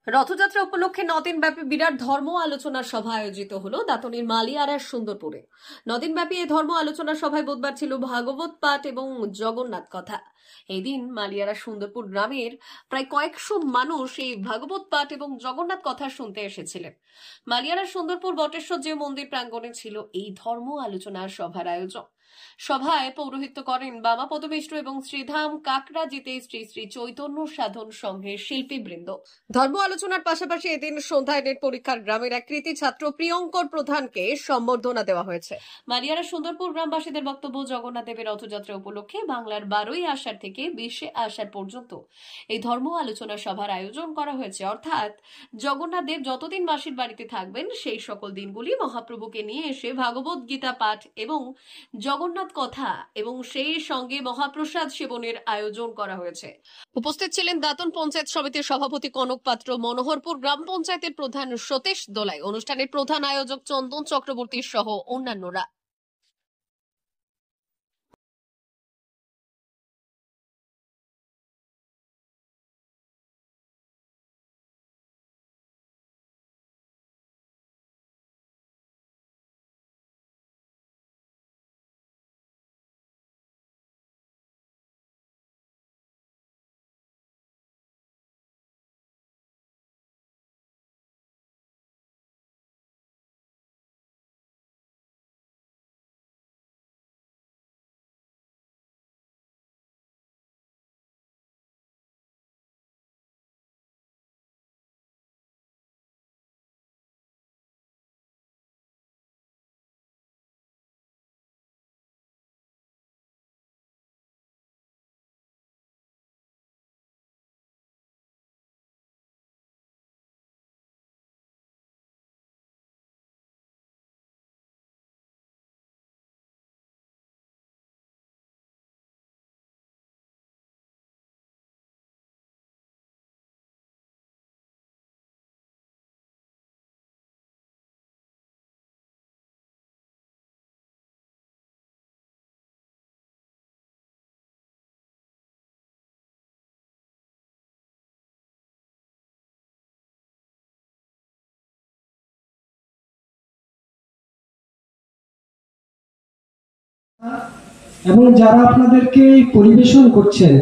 রথযাত্রা উপলক্ষে 9 দিন ব্যাপী বিরাট ধর্ম আলোচনা সভা আয়োজিত হলো দাঁতনির মালিয়ারার সুন্দরপুরে। 9 দিন ব্যাপী এই ধর্ম আলোচনা সভায় বুধবার ছিল ভাগবত পাঠ এবং জগন্নাথ কথা। এই দিন মালিয়ারা সুন্দরপুর গ্রামের প্রায় কয়েকশো মানুষ এই ভাগবত পাঠ এবং জগন্নাথ কথা শুনতে এসেছিলেন। মালিয়ারা সুন্দরপুর বটেশ্বর যে মন্দির প্রাঙ্গণে ছিল এই ধর্ম আলোচনা সভার আয়োজন। সভায় পৌরোহিত্য করেন বামাপদ মিশ্র এবং শ্রীধাম কাকড়াজিতে শ্রী শ্রী চৈতন্য সাধন সংঘের শিল্পীবৃন্দ। ধর্ম আলোচনার পাশাপাশি এদিন সন্ধ্যায় নেট পরীক্ষার গ্রামের এক কৃতি ছাত্র প্রিয়ঙ্কর প্রধানকে সম্বর্ধনা দেওয়া হয়েছে। মালিয়ারা সুন্দরপুর গ্রামবাসীদের বক্তব্য, জগন্নাথ দেবের রথযাত্রা উপলক্ষে বাংলার 12ই আষাঢ় থেকে 20শে আষাঢ় পর্যন্ত এই ধর্ম আলোচনা সভার আয়োজন করা হয়েছে। অর্থাৎ জগন্নাথ দেব যতদিন মাসির বাড়িতে থাকবেন সেই সকল দিনগুলি মহাপ্রভুকে নিয়ে এসে ভাগবত গীতা পাঠ এবং জগন্নাথ কথা এবং সেই সঙ্গে মহাপ্রসাদ সেবনের আয়োজন করা হয়েছে। উপস্থিত ছিলেন দাঁতন পঞ্চায়েত সমিতির সভাপতি কনক পাত্র, মনোহরপুর গ্রাম পঞ্চায়েতের প্রধান সতীশ দোলাই, অনুষ্ঠানের প্রধান আয়োজক চন্দন চক্রবর্তী সহ অন্যান্যরা। এবং যারা আপনাদেরকে পরিবেশন করছেন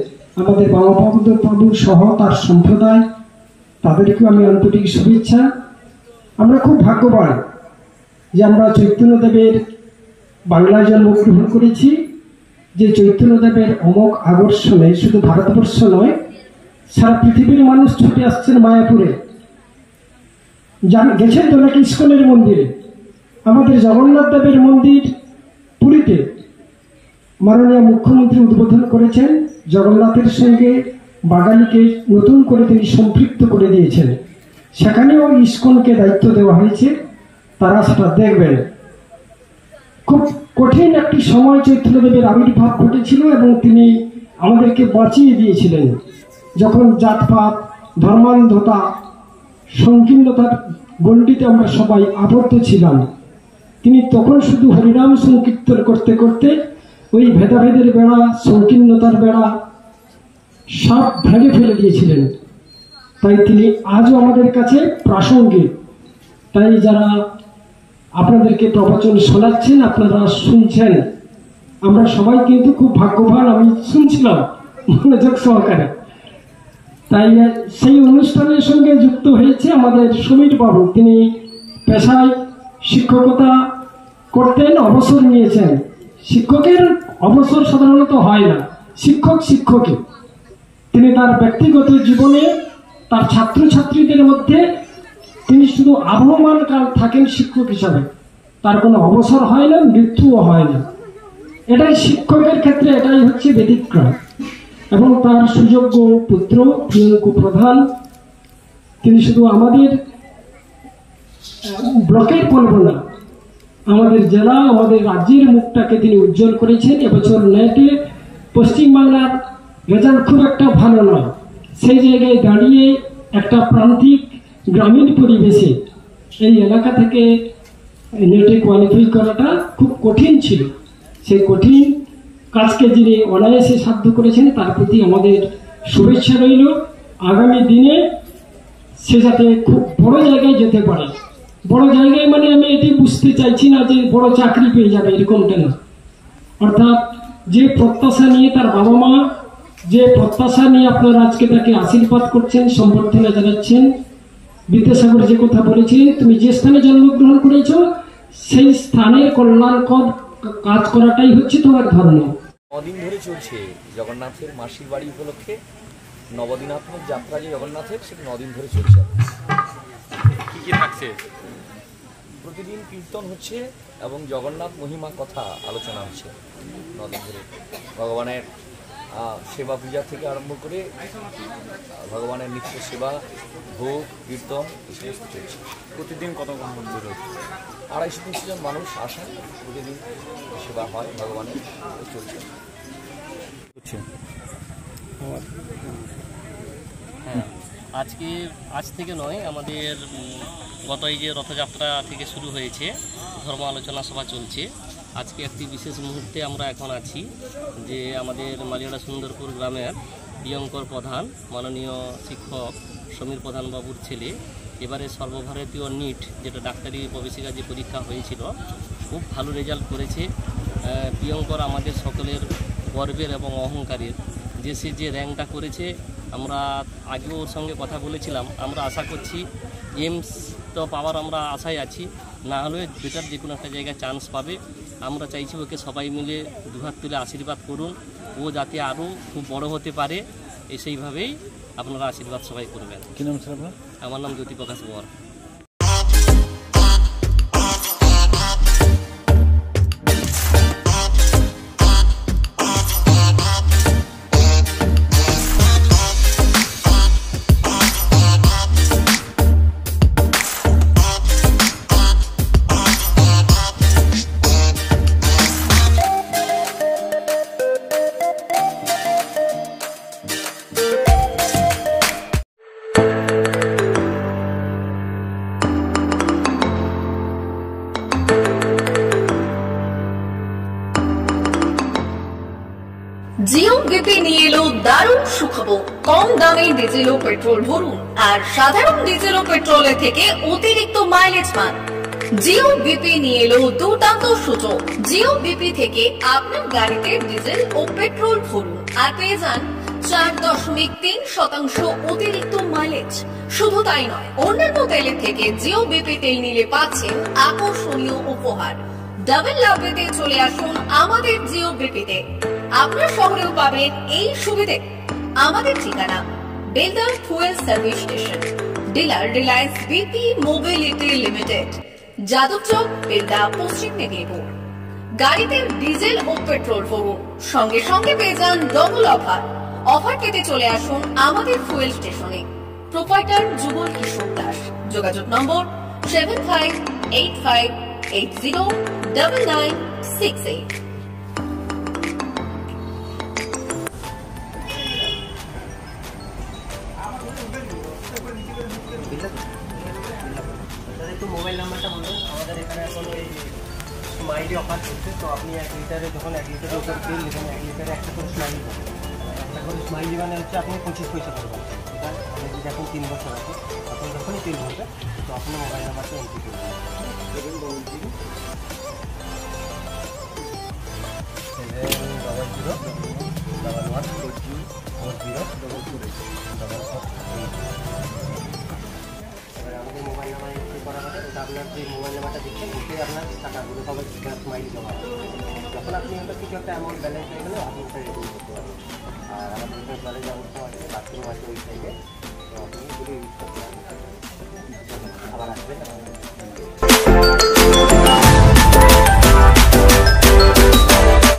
আমাদের বামাপদ প্রভু সহ তার সম্প্রদায়, তাদেরকে আমি আন্তরিক শুভেচ্ছা। আমরা খুব ভাগ্যবান যে আমরা চৈতন্যদেবের বাংলায় জন্মগ্রহণ করেছি। যে চৈতন্যদেবের অমোঘ আকর্ষণে শুধু ভারতবর্ষ নয়, সারা পৃথিবীর মানুষ ছুটে আসছেন মায়াপুরে। গেছেন তো নাকি ইস্কনের মন্দিরে। আমাদের জগন্নাথ দেবের মন্দির পুরীতে মাননীয় মুখ্যমন্ত্রী উদ্বোধন করেছেন। জগন্নাথের সঙ্গে বাঙালিকে নতুন করে তিনি সম্পৃক্ত করে দিয়েছেন। সেখানেও ইস্কনকে দায়িত্ব দেওয়া হয়েছে, তারা সেটা দেখবেন। খুব কঠিন একটি সময় চৈতন্যদেবের আবির্ভাব ঘটেছিল এবং তিনি আমাদেরকে বাঁচিয়ে দিয়েছিলেন। যখন জাতপাত, ধর্মান্ধতা, সংকীর্ণতার গণ্ডিতে আমরা সবাই আবদ্ধ ছিলাম, তিনি তখন শুধু হরিনাম সংকীর্তন করতে করতে ওই ভেদাভেদের বেড়া, সংকীর্ণতার বেড়া সব ভেঙে ফেলে দিয়েছিলেন। তাই তিনি আজও আমাদের কাছে প্রাসঙ্গিক। তাই যারা আপনাদেরকে প্রবচন শোনাচ্ছেন, আপনারা শুনছেন, আমরা সবাই কিন্তু খুব ভাগ্যবান। আমি শুনছিলাম মনোযোগ সহকারে। তাই সেই অনুষ্ঠানের সঙ্গে যুক্ত হয়েছে আমাদের সমীর বাবু। তিনি পেশায় শিক্ষকতা করতেন, অবসর নিয়েছেন। শিক্ষকের অবসর সাধারণত হয় না, শিক্ষকই। তিনি তার ব্যক্তিগত জীবনে তার ছাত্রছাত্রীদের মধ্যে তিনি শুধু আবহমান কাল থাকেন শিক্ষক হিসাবে। তার কোনো অবসর হয় না, মৃত্যুও হয় না। এটাই শিক্ষকের ক্ষেত্রে, এটাই হচ্ছে ব্যতিক্রম। এবং তার সুযোগ্য পুত্র প্রিয়ঙ্কর প্রধান, তিনি শুধু আমাদের ব্লকের বলব না, আমাদের জেলা, আমাদের রাজ্যের মুখটাকে তিনি উজ্জ্বল করেছেন। এবছর নেটে পশ্চিমবাংলার রেজাল্ট খুব একটা ভালো নয়। সেই জায়গায় দাঁড়িয়ে একটা প্রান্তিক গ্রামীণ পরিবেশে এই এলাকা থেকে নেটে কোয়ালিফাই করাটা খুব কঠিন ছিল। সেই কঠিন কাজকে যিনি অনায়াসে সাধ্য করেছেন, তার প্রতি আমাদের শুভেচ্ছা রইল। আগামী দিনে সে যাতে খুব বড় জায়গায় যেতে পারে। বড় জায়গায় মানে আমি এটি বুঝতে চাইছি না যে বড় চাকরি পেয়ে যাবে, এরকমটা না। অর্থাৎ যে প্রত্যাশা নিয়ে তার বাবা মা, যে প্রত্যাশা নিয়ে আপনারা আজকে তাকে আশীর্বাদ করছেন, সম্বর্ধনা জানাচ্ছেন। বিদ্যাসাগর যে কথা বলেছে, তুমি যে স্থানে জন্মগ্রহণ করেছ সেই স্থানের কল্যাণকর কাজ করাটাই হচ্ছে তোমার ধর্ম। 9 দিন ধরে চলছে জগন্নাথের মাসির বাড়ি উপলক্ষে নবদিনাত্মক যাত্রা, যে জগন্নাথের, সেটা 9 দিন ধরে চলছে। কি কি থাকছে? প্রতিদিন কীর্তন হচ্ছে এবং জগন্নাথ মহিমা কথা আলোচনা হচ্ছে 9 দিন ধরে। ভগবানের সেবা পূজা থেকে আরম্ভ করে ভগবানের নিত্য সেবা, ভোগ, কীর্তন এই সমস্ত চলছে। প্রতিদিন কত মন্দির রয়েছে? 250-300 জন মানুষ আসেন, প্রতিদিন সেবা হয় ভগবানের, চলছে। হ্যাঁ, আজ থেকে নয়, আমাদের গত এই যে রথযাত্রা থেকে শুরু হয়েছে, ধর্ম আলোচনা সভা চলছে। আজকে একটি বিশেষ মুহূর্তে আমরা এখন আছি, যে আমাদের মালিয়াড়া সুন্দরপুর গ্রামের প্রিয়ঙ্কর প্রধান, মাননীয় শিক্ষক সমীর প্রধান বাবুর ছেলে, এবারে সর্বভারতীয় নিট, যেটা ডাক্তারি প্রবেশিকা যে পরীক্ষা হয়েছিল, খুব ভালো রেজাল্ট করেছে। প্রিয়ঙ্কর আমাদের সকলের গর্বের এবং অহংকারের, যে সে যে র্যাঙ্কটা করেছে, আমরা আগেও ওর সঙ্গে কথা বলেছিলাম। আমরা আশা করছি এইমস তো পাওয়ার আমরা আশায় আছি, না হলে বেটার যে কোনো একটা জায়গায় চান্স পাবে। আমরা চাইছি ওকে সবাই মিলে দুহাত তুলে আশীর্বাদ করুন, ও যাতে আরও খুব বড় হতে পারে, সেইভাবেই আপনারা আশীর্বাদ সবাই করবেন। কি নাম স্যার আপনার? আমার নাম জ্যোতি প্রকাশ বর। জিও বিপি নিয়ে এলো দারুণ সুখবর। কম দামে ডিজেল ও পেট্রোল ভরুন আর সাধারণ ডিজেল ও পেট্রোলের থেকে অতিরিক্ত মাইলেজ পান। জিও বিপি নিয়ে এলো দুর্দান্ত সুযোগ। জিও বিপি থেকে আপনার গাড়িতে ডিজেল ও পেট্রোল ভরুন আর পেয়ে যান 4.3% অতিরিক্ত মাইলেজ। শুধু তাই নয়, অন্যান্য তেলের থেকে জিও বিপি তেল নিলে পাচ্ছেন আকর্ষণীয় উপহার। ডাবল লাভেতে চলে আসুন আমাদের জিও বিপিতে। আপনার শহরেও পাবেন এই সুবিধে। আমাদের ঠিকানা Belda fuel service station, dealer Reliance BP mobility limited, Jadabchak, Belda, পশ্চিম মেদিনীপুর। গাড়িতে ডিজেল ও পেট্রোল ভরুন, সঙ্গে সঙ্গে পেয়ে যান ডবল অফার। অফার পেতে চলে আসুন আমাদের ফুয়েল স্টেশনে। প্রোপাইটার যুগল কিশোর দাস। যোগাযোগ নম্বর 7585809968। একটু মোবাইল নাম্বারটা বলুন। আমাদের এখানে এখন এই স্মাইলি অফার চলছে, তো আপনি 1 লিটারে যখন 1 লিটারের উপর তেল নেবেন, 1 লিটারে একটা করে স্মাইলি পাবেন। একটা করে স্মাইলি মানে হচ্ছে আপনি 25 পয়সা পাবেন। এটা আমাদের যদি এখন 3 বছর আছে, তখন যখনই তেল ভরবে তো আপনার মোবাইল নাম্বারটা এন্ট্রি করবেন। আমাদের মোবাইল নাম্বার এন্ট্রি করা হবে, ওটা আপনার যে মোবাইল নাম্বারটা দিচ্ছেন ওতে আপনার টাকাগুলো সবাই স্মাইলি জমা হবে। যখন আপনি ওটা কিছু একটা অ্যামাউন্ট ব্যালেন্স হয়ে গেলে আপনি ওটা রেডিং করতে পারবেন। আর আমাদের এখানে জলের ব্যবস্থা আছে, বাথরুম আছে ওই সাইডে, তো আপনি যদি ইউজ করতে পারেন আবার আসবেন।